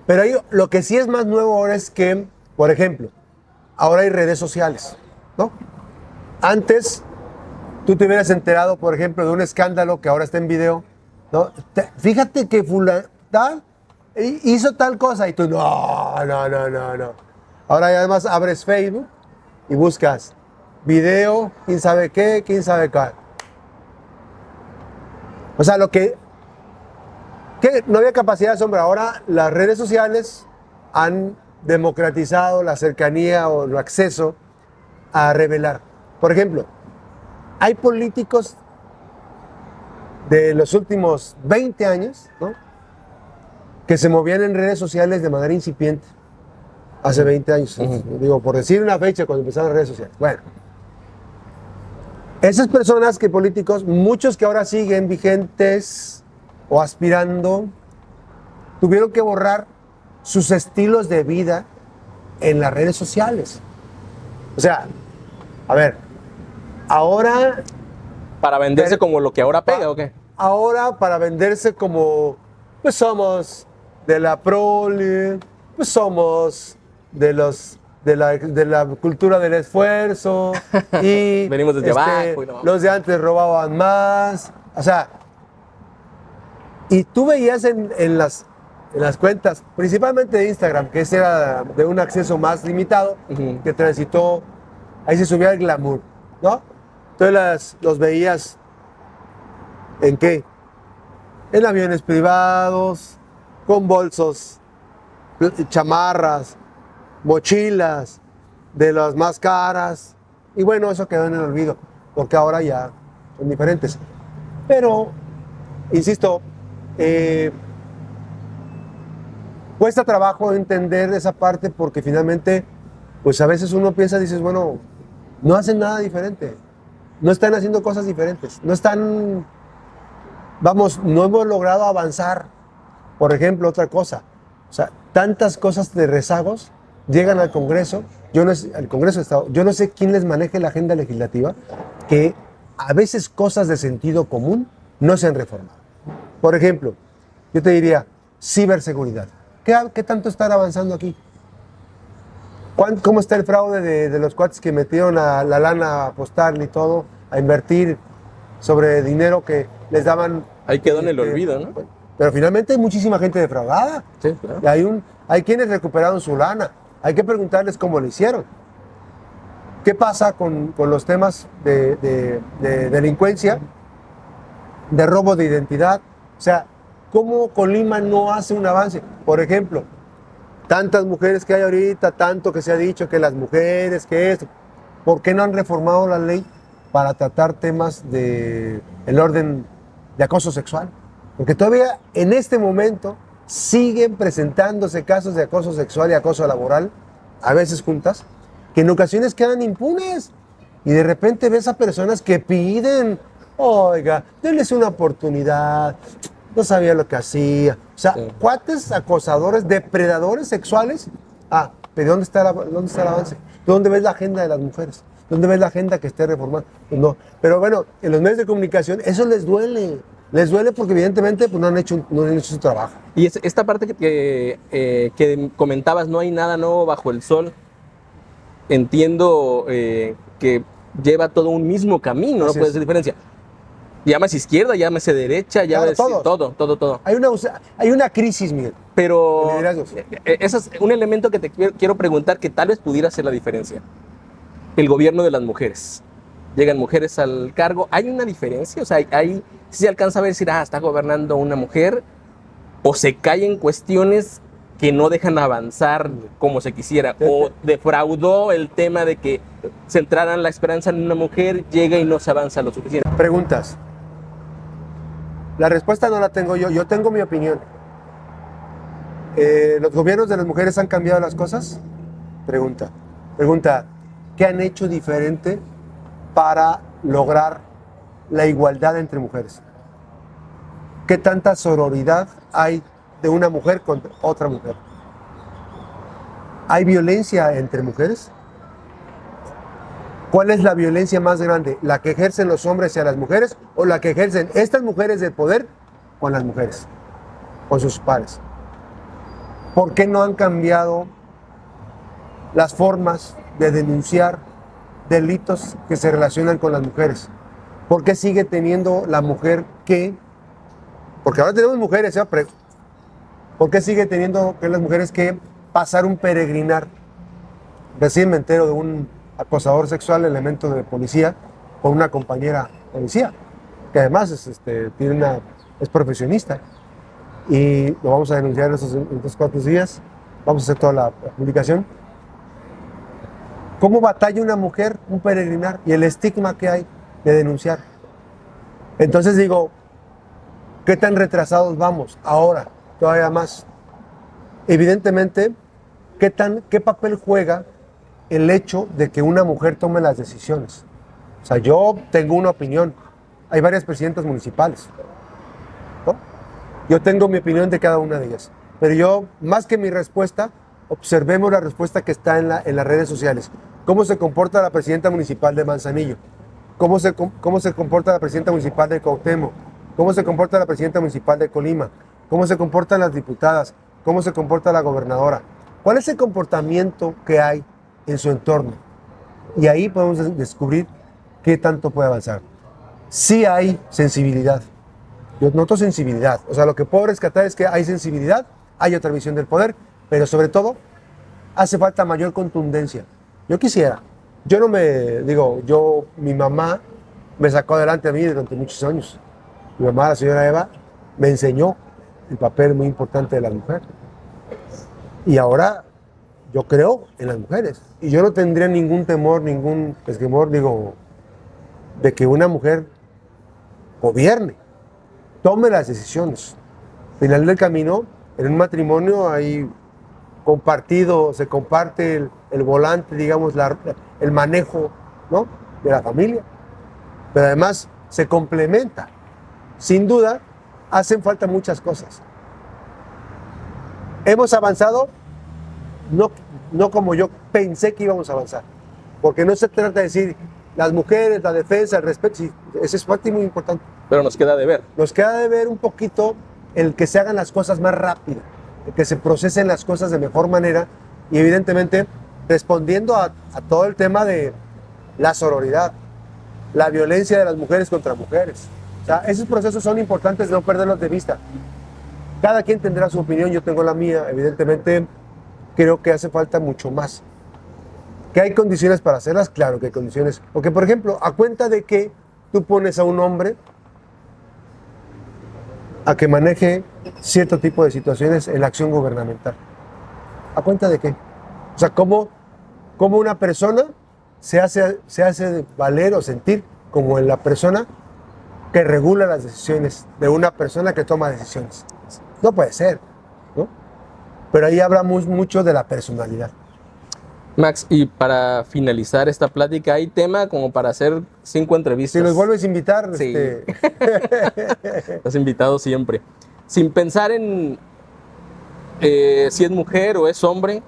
Pero lo que sí es más nuevo ahora es que, por ejemplo, ahora hay redes sociales, ¿no? Antes, tú te hubieras enterado, por ejemplo, de un escándalo que ahora está en video, ¿no? Fíjate que fulano hizo tal cosa y tú, no. Ahora además abres Facebook y buscas video, quién sabe qué, quién sabe cuál. O sea, que no había capacidad de asombro. Ahora las redes sociales han democratizado la cercanía o el acceso a revelar. Por ejemplo, hay políticos de los últimos 20 años, ¿no?, que se movían en redes sociales de manera incipiente hace 20 años. Digo, por decir una fecha cuando empezaron las redes sociales. Bueno, esas personas políticos, muchos que ahora siguen vigentes o aspirando, tuvieron que borrar sus estilos de vida en las redes sociales. O sea, a ver, ahora... ¿Para venderse como lo que ahora pega o qué? Ahora para venderse como, pues somos de la prole, pues somos de la cultura del esfuerzo y venimos desde abajo y no. Los de antes robaban más, o sea, y tú veías en en las cuentas, principalmente de Instagram, que ese era de un acceso más limitado, que transitó, ahí se subía el glamour, ¿no? Entonces los veías, ¿en qué? En aviones privados, con bolsos, chamarras, mochilas, de las más caras, y bueno, eso quedó en el olvido, porque ahora ya son diferentes. Pero, insisto, cuesta trabajo entender esa parte porque finalmente, pues a veces uno piensa, dices, bueno, no hacen nada diferente, no están haciendo cosas diferentes, no están, vamos, no hemos logrado avanzar. Por ejemplo, otra cosa, o sea, tantas cosas de rezagos llegan al Congreso, al Congreso de Estado, yo no sé quién les maneje la agenda legislativa, que a veces cosas de sentido común no se han reformado. Por ejemplo, yo te diría, ciberseguridad. ¿Qué tanto están avanzando aquí? ¿Cómo está el fraude de los cuates que metieron a la lana a apostar y todo, a invertir sobre dinero que les daban? Ahí quedó en el olvido, ¿no? Pero finalmente hay muchísima gente defraudada. Sí, claro. Y hay quienes recuperaron su lana. Hay que preguntarles cómo lo hicieron. ¿Qué pasa con los temas de delincuencia, de robo de identidad? O sea, ¿cómo Colima no hace un avance? Por ejemplo, tantas mujeres que hay ahorita, tanto que se ha dicho que las mujeres, que esto, ¿por qué no han reformado la ley para tratar temas el orden de acoso sexual? Porque todavía en este momento siguen presentándose casos de acoso sexual y acoso laboral, a veces juntas, que en ocasiones quedan impunes. Y de repente ves a personas que piden, oiga, denles una oportunidad, no sabía lo que hacía. O sea, sí, cuates acosadores, depredadores sexuales. Pero ¿dónde está el avance? ¿Dónde ves la agenda de las mujeres? ¿Dónde ves la agenda que esté reformada? Pues no. Pero bueno, en los medios de comunicación eso les duele. Les duele porque evidentemente pues, no han hecho su trabajo. Y esta parte que comentabas, no hay nada nuevo bajo el sol. Entiendo que lleva todo un mismo camino, no puede ser diferencia. Llámese izquierda, llámese derecha, llámese todo. Hay una crisis, Miguel. Pero ese es un elemento que te quiero preguntar que tal vez pudiera ser la diferencia. El gobierno de las mujeres. Llegan mujeres al cargo. ¿Hay una diferencia? O sea, si se alcanza a ver si está gobernando una mujer o se cae en cuestiones que no dejan avanzar como se quisiera, o defraudó el tema de que centraran la esperanza en una mujer, llega y no se avanza lo suficiente. Preguntas. La respuesta no la tengo yo tengo mi opinión. ¿Los gobiernos de las mujeres han cambiado las cosas? Pregunta, ¿qué han hecho diferente para lograr la igualdad entre mujeres? ¿Qué tanta sororidad hay de una mujer contra otra mujer? ¿Hay violencia entre mujeres? ¿Cuál es la violencia más grande? ¿La que ejercen los hombres hacia las mujeres o la que ejercen estas mujeres de poder con las mujeres, con sus pares? ¿Por qué no han cambiado las formas de denunciar delitos que se relacionan con las mujeres? ¿Por qué sigue teniendo la mujer porque ahora tenemos mujeres, ¿por qué sigue teniendo las mujeres que pasar un peregrinar? Recién me entero de un acosador sexual, elemento de policía, con una compañera policía, que además es profesionista. Y lo vamos a denunciar en estos 4 días, vamos a hacer toda la publicación. ¿Cómo batalla una mujer un peregrinar y el estigma que hay de denunciar? Entonces digo, ¿qué tan retrasados vamos? Ahora, todavía más. Evidentemente, ¿qué papel juega el hecho de que una mujer tome las decisiones? O sea, yo tengo una opinión. Hay varias presidentas municipales, ¿no? Yo tengo mi opinión de cada una de ellas. Pero yo, más que mi respuesta, observemos la respuesta que está en las redes sociales. ¿Cómo se comporta la presidenta municipal de Manzanillo? ¿Cómo se comporta la presidenta municipal de Cuauhtémoc? ¿Cómo se comporta la presidenta municipal de Colima? ¿Cómo se comportan las diputadas? ¿Cómo se comporta la gobernadora? ¿Cuál es el comportamiento que hay en su entorno? Y ahí podemos descubrir qué tanto puede avanzar. Sí hay sensibilidad. Yo noto sensibilidad. O sea, lo que puedo rescatar es que hay sensibilidad, hay otra visión del poder, pero sobre todo hace falta mayor contundencia. Yo quisiera, yo no me, digo, mi mamá me sacó adelante a mí durante muchos años. Mi mamá, la señora Eva, me enseñó el papel muy importante de la mujer. Y ahora yo creo en las mujeres. Y yo no tendría ningún temor, ningún esquemor, digo, de que una mujer gobierne, tome las decisiones. Al final del camino, en un matrimonio hay compartido, se comparte el volante, digamos, el manejo, ¿no?, de la familia. Pero además se complementa. Sin duda, hacen falta muchas cosas. Hemos avanzado, no como yo pensé que íbamos a avanzar. Porque no se trata de decir las mujeres, la defensa, el respeto, sí, ese es parte muy importante. Pero nos queda de ver. Nos queda de ver un poquito el que se hagan las cosas más rápido, el que se procesen las cosas de mejor manera y evidentemente respondiendo a todo el tema de la sororidad, la violencia de las mujeres contra mujeres. O sea, esos procesos son importantes, no perderlos de vista. Cada quien tendrá su opinión, yo tengo la mía. Evidentemente, creo que hace falta mucho más. ¿Que hay condiciones para hacerlas? Claro que hay condiciones. Porque, por ejemplo, a cuenta de que tú pones a un hombre a que maneje cierto tipo de situaciones en la acción gubernamental. ¿A cuenta de qué? O sea, ¿cómo una persona se hace valer o sentir como en la persona que regula las decisiones de una persona que toma decisiones? No puede ser, ¿no? Pero ahí hablamos mucho de la personalidad. Max, y para finalizar esta plática, ¿hay tema como para hacer 5 entrevistas? Si nos vuelves a invitar, sí. Estás invitado siempre. Sin pensar en si es mujer o es hombre,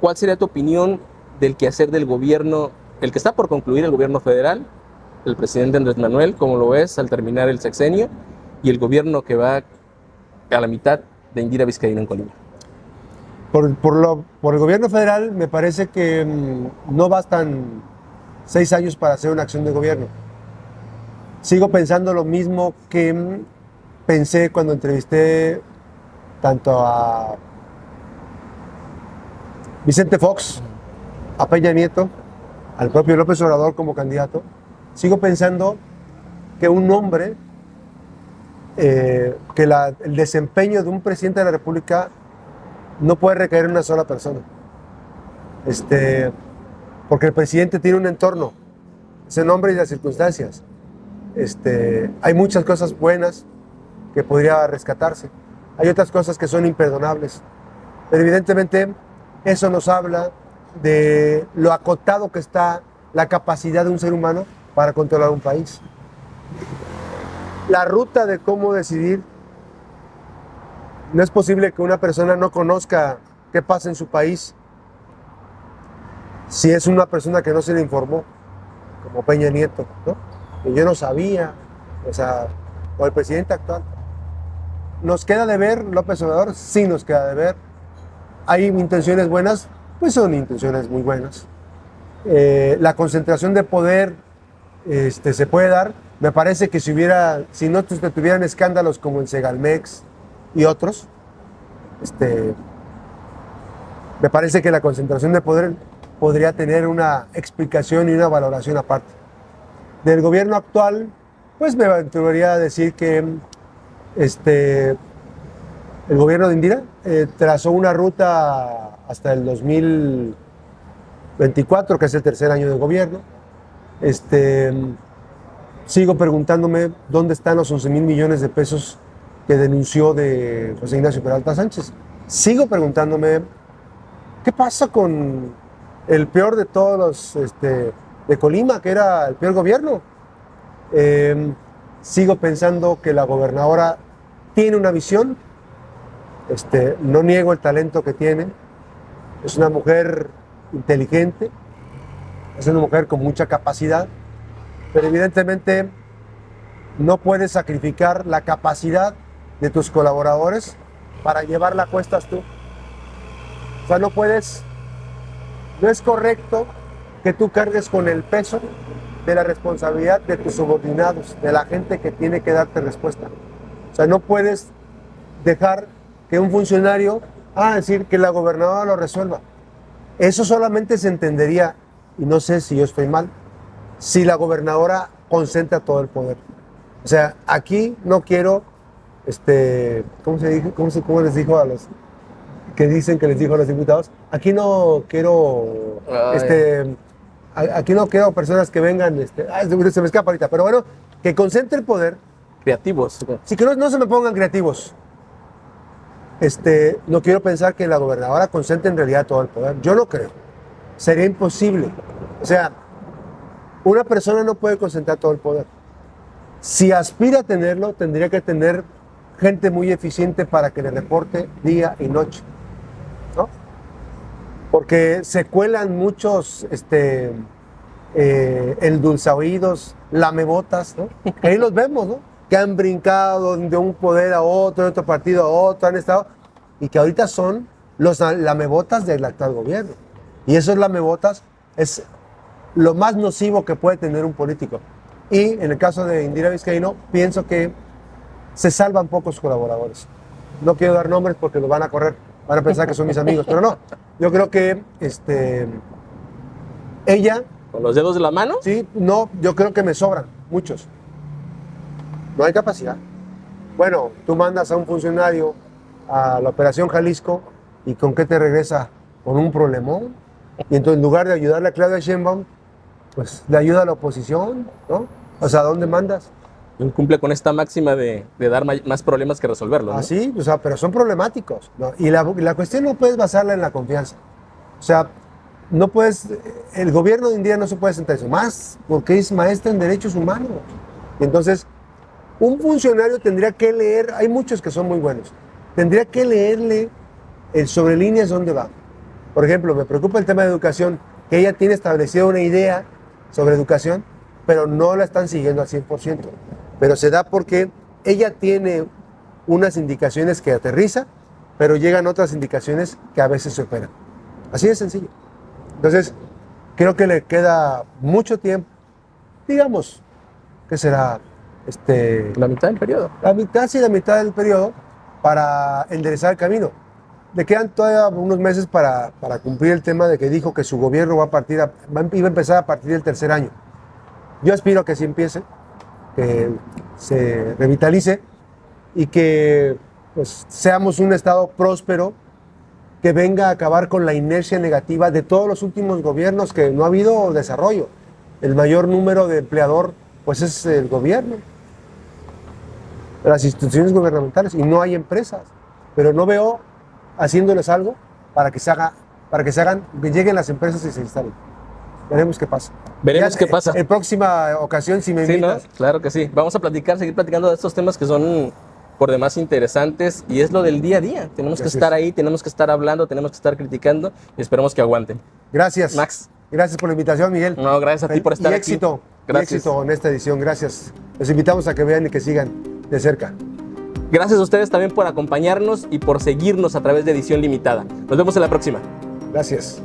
¿cuál sería tu opinión del quehacer del gobierno, el que está por concluir el gobierno federal, el presidente Andrés Manuel, como lo ves al terminar el sexenio, y el gobierno que va a la mitad de Indira Vizcaíno en Colima? Por el gobierno federal me parece que no bastan 6 años para hacer una acción de gobierno. Sigo pensando lo mismo que pensé cuando entrevisté tanto a Vicente Fox, a Peña Nieto, al propio López Obrador como candidato. Sigo pensando que un hombre, el desempeño de un presidente de la República no puede recaer en una sola persona. Porque el presidente tiene un entorno, ese nombre y las circunstancias. Hay muchas cosas buenas que podría rescatarse. Hay otras cosas que son imperdonables. Pero evidentemente eso nos habla de lo acotado que está la capacidad de un ser humano para controlar un país. La ruta de cómo decidir. No es posible que una persona no conozca qué pasa en su país si es una persona que no se le informó, como Peña Nieto, ¿no? Que yo no sabía, o el presidente actual. ¿Nos queda de ver López Obrador? Sí, nos queda de ver. ¿Hay intenciones buenas? Pues son intenciones muy buenas. La concentración de poder se puede dar. Me parece que si no tuvieran escándalos como el Segalmex y otros, me parece que la concentración de poder podría tener una explicación y una valoración aparte. Del gobierno actual, pues me atrevería a decir que el gobierno de Indira trazó una ruta hasta el 2024, que es el tercer año de gobierno. Sigo preguntándome dónde están los 11,000 millones de pesos que denunció de José Ignacio Peralta Sánchez. Sigo preguntándome qué pasa con el peor de todos los de Colima, que era el peor gobierno. Sigo pensando que la gobernadora tiene una visión. No niego el talento que tiene. Es una mujer inteligente, es una mujer con mucha capacidad, pero evidentemente no puedes sacrificar la capacidad de tus colaboradores para llevarla a cuestas tú. O sea, no es correcto que tú cargues con el peso de la responsabilidad de tus subordinados, de la gente que tiene que darte respuesta. O sea, no puedes dejar que un funcionario decir que la gobernadora lo resuelva. Eso solamente se entendería, y no sé si yo estoy mal, si la gobernadora concentra todo el poder. O sea, aquí no quiero, ¿cómo les dijo a los que dicen que les dijo a los diputados? Aquí no quiero, aquí no quiero personas que vengan, se me escapa ahorita, pero bueno, que concentre el poder. Creativos. Sí, que no se me pongan creativos. No quiero pensar que la gobernadora concentre en realidad todo el poder. Yo no creo. Sería imposible. O sea, una persona no puede concentrar todo el poder. Si aspira a tenerlo, tendría que tener gente muy eficiente para que le reporte día y noche, ¿no? Porque se cuelan muchos endulzaoídos, lamebotas, ¿no? Que ahí los vemos, ¿no? Que han brincado de un poder a otro, de otro partido a otro, han estado, y que ahorita son los lamebotas del actual gobierno. Y esos lamebotas es lo más nocivo que puede tener un político. Y en el caso de Indira Vizcaíno, pienso que se salvan pocos colaboradores. No quiero dar nombres porque los van a correr, van a pensar que son mis amigos, pero no. Yo creo que ella... ¿Con los dedos de la mano? Sí, no, yo creo que me sobran muchos. No hay capacidad. Bueno, tú mandas a un funcionario a la Operación Jalisco y ¿con qué te regresa? Con un problemón. Y entonces en lugar de ayudarle a Claudia Sheinbaum, pues le ayuda a la oposición, ¿no? O sea, ¿a dónde mandas? Cumple con esta máxima de dar más problemas que resolverlos, ¿no? Así, o sea, pero son problemáticos, ¿no? Y la cuestión no puedes basarla en la confianza. O sea, no puedes, el gobierno de Indira no se puede sentar eso, más porque es maestra en derechos humanos. Y entonces, un funcionario tendría que leer, hay muchos que son muy buenos, tendría que leerle sobre líneas dónde va. Por ejemplo, me preocupa el tema de educación, que ella tiene establecida una idea sobre educación, pero no la están siguiendo al 100%. Pero se da porque ella tiene unas indicaciones que aterriza, pero llegan otras indicaciones que a veces se operan. Así de sencillo. Entonces, creo que le queda mucho tiempo, digamos, que será la mitad del periodo. La mitad del periodo para enderezar el camino. Le quedan todavía unos meses para cumplir el tema de que dijo que su gobierno iba a empezar a partir del tercer año. Yo aspiro a que sí empiece, que se revitalice y que pues, seamos un estado próspero que venga a acabar con la inercia negativa de todos los últimos gobiernos, que no ha habido desarrollo. El mayor número de empleador pues es el gobierno, las instituciones gubernamentales, y no hay empresas, pero no veo haciéndoles algo para que que lleguen las empresas y se instalen. Veremos qué pasa. Veremos qué pasa. En próxima ocasión, si me invitas. Sí, ¿no? Claro que sí. Vamos a seguir platicando de estos temas que son por demás interesantes, y es lo del día a día. Tenemos que estar ahí, tenemos que estar hablando, tenemos que estar criticando, y esperemos que aguanten. Gracias. Max. Gracias por la invitación, Miguel. No, gracias a ti por estar aquí. Éxito. Gracias. Y éxito en esta edición. Gracias. Los invitamos a que vean y que sigan de cerca. Gracias a ustedes también por acompañarnos y por seguirnos a través de Edición Limitada. Nos vemos en la próxima. Gracias.